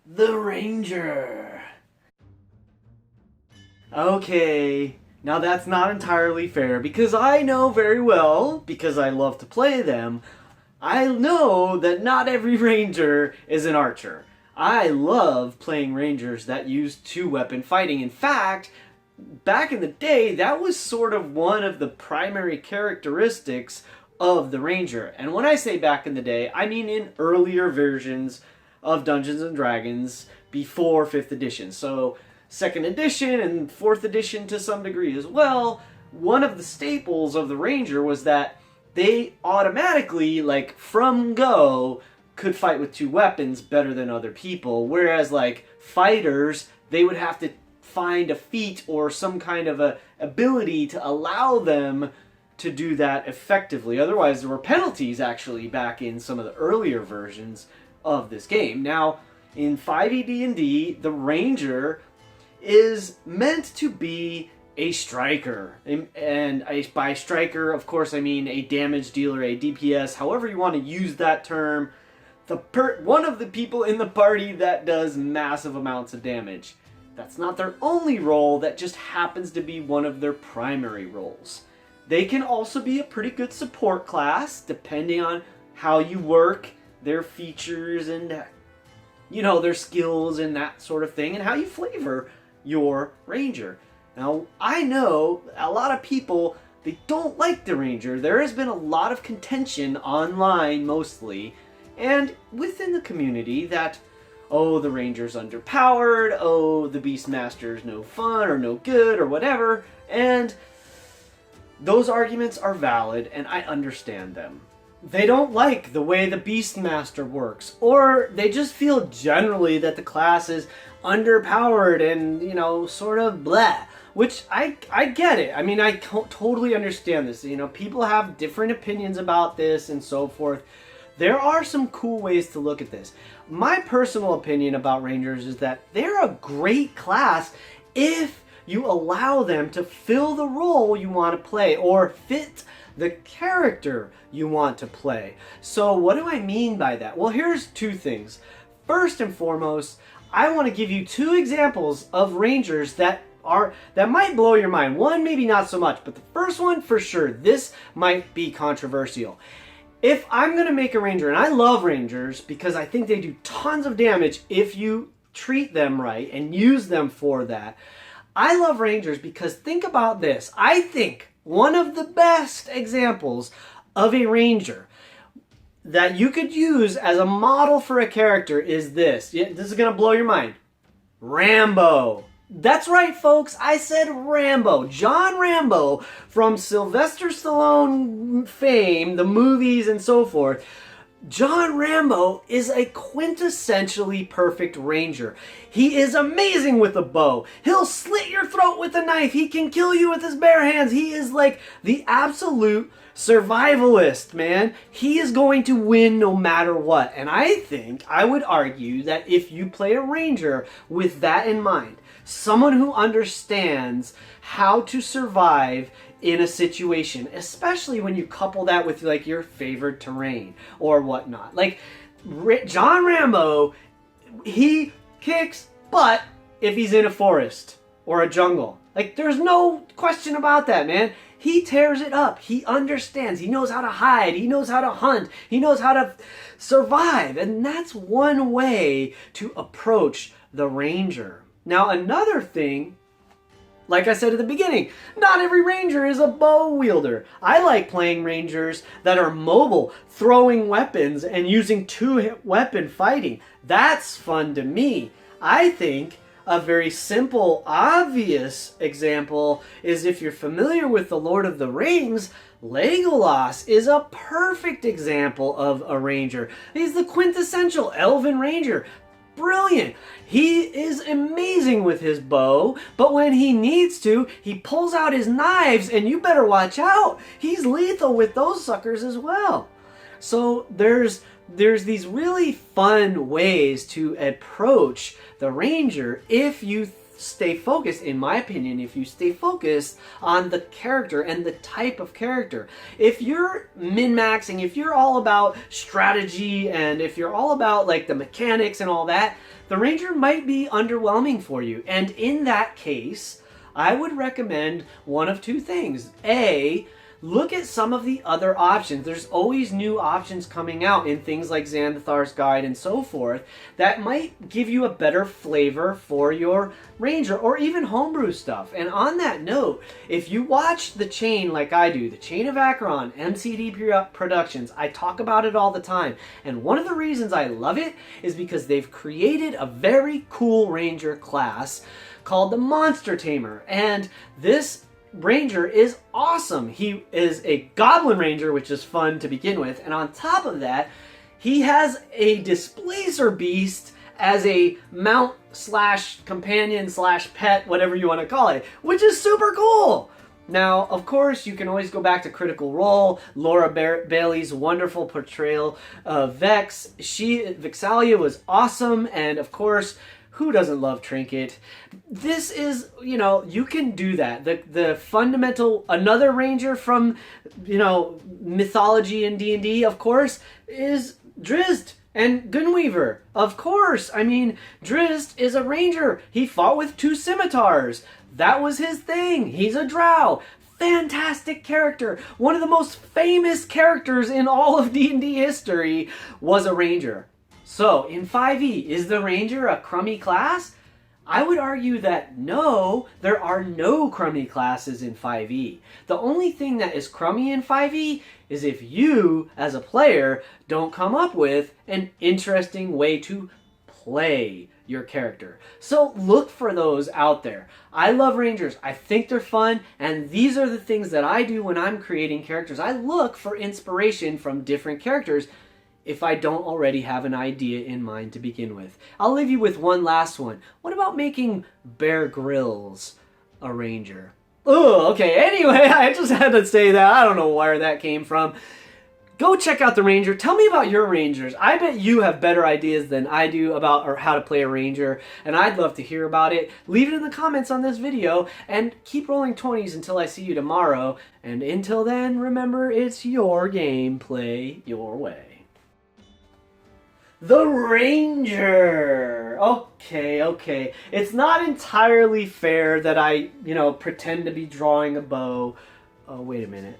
The Ranger. Okay, now that's not entirely fair because I know very well, because I love to play them, I know that not every Ranger is an archer. I love playing Rangers that use two-weapon fighting. In fact, back in the day, that was sort of one of the primary characteristics of the Ranger. And when I say back in the day, I mean in earlier versions of Dungeons and Dragons before 5th edition. So 2nd edition and 4th edition to some degree as well, one of the staples of the Ranger was that they automatically, like from go, could fight with two weapons better than other people. Whereas like fighters, they would have to find a feat or some kind of a ability to allow them to do that effectively. Otherwise, there were penalties actually back in some of the earlier versions of this game. Now, in 5e D&D, the Ranger is meant to be a striker. And by striker, of course, I mean a damage dealer, a DPS, however you want to use that term. One of the people in the party that does massive amounts of damage. That's not their only role, that just happens to be one of their primary roles. They can also be a pretty good support class, depending on how you work, their features, and their skills and that sort of thing, and how you flavor your Ranger. Now, I know a lot of people, they don't like the Ranger. There has been a lot of contention online, mostly, and within the community that, oh, the Ranger's underpowered, oh, the Beastmaster's no fun or no good or whatever, and those arguments are valid, and I understand them. They don't like the way the Beastmaster works, or they just feel generally that the class is underpowered and, sort of blah. Which, I get it. I mean, I totally understand this. People have different opinions about this and so forth. There are some cool ways to look at this. My personal opinion about Rangers is that they're a great class if you allow them to fill the role you want to play or fit the character you want to play. So what do I mean by that? Well, here's two things. First and foremost, I want to give you two examples of Rangers that might blow your mind. One, maybe not so much, but the first one, for sure, this might be controversial. If I'm going to make a Ranger, and I love Rangers because I think they do tons of damage if you treat them right and use them for that. I love Rangers because think about this. I think one of the best examples of a Ranger that you could use as a model for a character is this. Yeah, this is going to blow your mind. Rambo. That's right, folks. I said Rambo. John Rambo, from Sylvester Stallone fame, the movies and so forth. John Rambo is a quintessentially perfect Ranger. He is amazing with a bow. He'll slit your throat with a knife. He can kill you with his bare hands. He is like the absolute survivalist, man. He is going to win no matter what. And I would argue that if you play a Ranger with that in mind, someone who understands how to survive in a situation, especially when you couple that with like your favorite terrain or whatnot. Like John Rambo, he kicks butt if he's in a forest or a jungle. Like there's no question about that, man. He tears it up. He understands. He knows how to hide. He knows how to hunt. He knows how to survive. And that's one way to approach the Ranger. Now, another thing, like I said at the beginning, not every Ranger is a bow wielder. I like playing Rangers that are mobile, throwing weapons and using two-weapon fighting. That's fun to me. I think a very simple, obvious example is if you're familiar with The Lord of the Rings, Legolas is a perfect example of a Ranger. He's the quintessential elven Ranger. Brilliant. He is amazing with his bow, but when he needs to, he pulls out his knives, and you better watch out. He's lethal with those suckers as well. So there's these really fun ways to approach the Ranger if you stay focused, in my opinion, if you stay focused on the character and the type of character. If you're min-maxing, if you're all about strategy, and if you're all about like the mechanics and all that, the Ranger might be underwhelming for you. And in that case, I would recommend one of two things. A, look at some of the other options. There's always new options coming out in things like Xanathar's Guide and so forth that might give you a better flavor for your Ranger, or even homebrew stuff. And on that note, if you watch The Chain like I do, The Chain of Acheron, MCD Productions, I talk about it all the time. And one of the reasons I love it is because they've created a very cool Ranger class called the Monster Tamer. And this Ranger is awesome. He is a Goblin Ranger, which is fun to begin with, and on top of that, he has a Displacer Beast as a mount slash companion slash pet, whatever you want to call it, which is super cool. Now, of course, you can always go back to Critical Role, Laura Bailey's wonderful portrayal of Vex. Vexalia was awesome, and of course, who doesn't love Trinket? This is, you know, you can do that. The fundamental, another Ranger from, you know, mythology in D&D, of course, is Drizzt and Gunweaver. Of course. I mean, Drizzt is a Ranger. He fought with 2 scimitars. That was his thing. He's a drow. Fantastic character. One of the most famous characters in all of D&D history was a Ranger. So, in 5e, is the Ranger a crummy class? I would argue that no, there are no crummy classes in 5e. The only thing that is crummy in 5e is if you, as a player, don't come up with an interesting way to play your character. So look for those out there. I love Rangers. I think they're fun, and these are the things that I do when I'm creating characters. I look for inspiration from different characters if I don't already have an idea in mind to begin with. I'll leave you with one last one. What about making Bear Grylls a Ranger? Oh, okay. Anyway, I just had to say that. I don't know where that came from. Go check out the Ranger. Tell me about your Rangers. I bet you have better ideas than I do about or how to play a Ranger, and I'd love to hear about it. Leave it in the comments on this video, and keep rolling 20s until I see you tomorrow. And until then, remember, it's your game. Play your way. The Ranger! Okay. It's not entirely fair that I, pretend to be drawing a bow. Oh, wait a minute.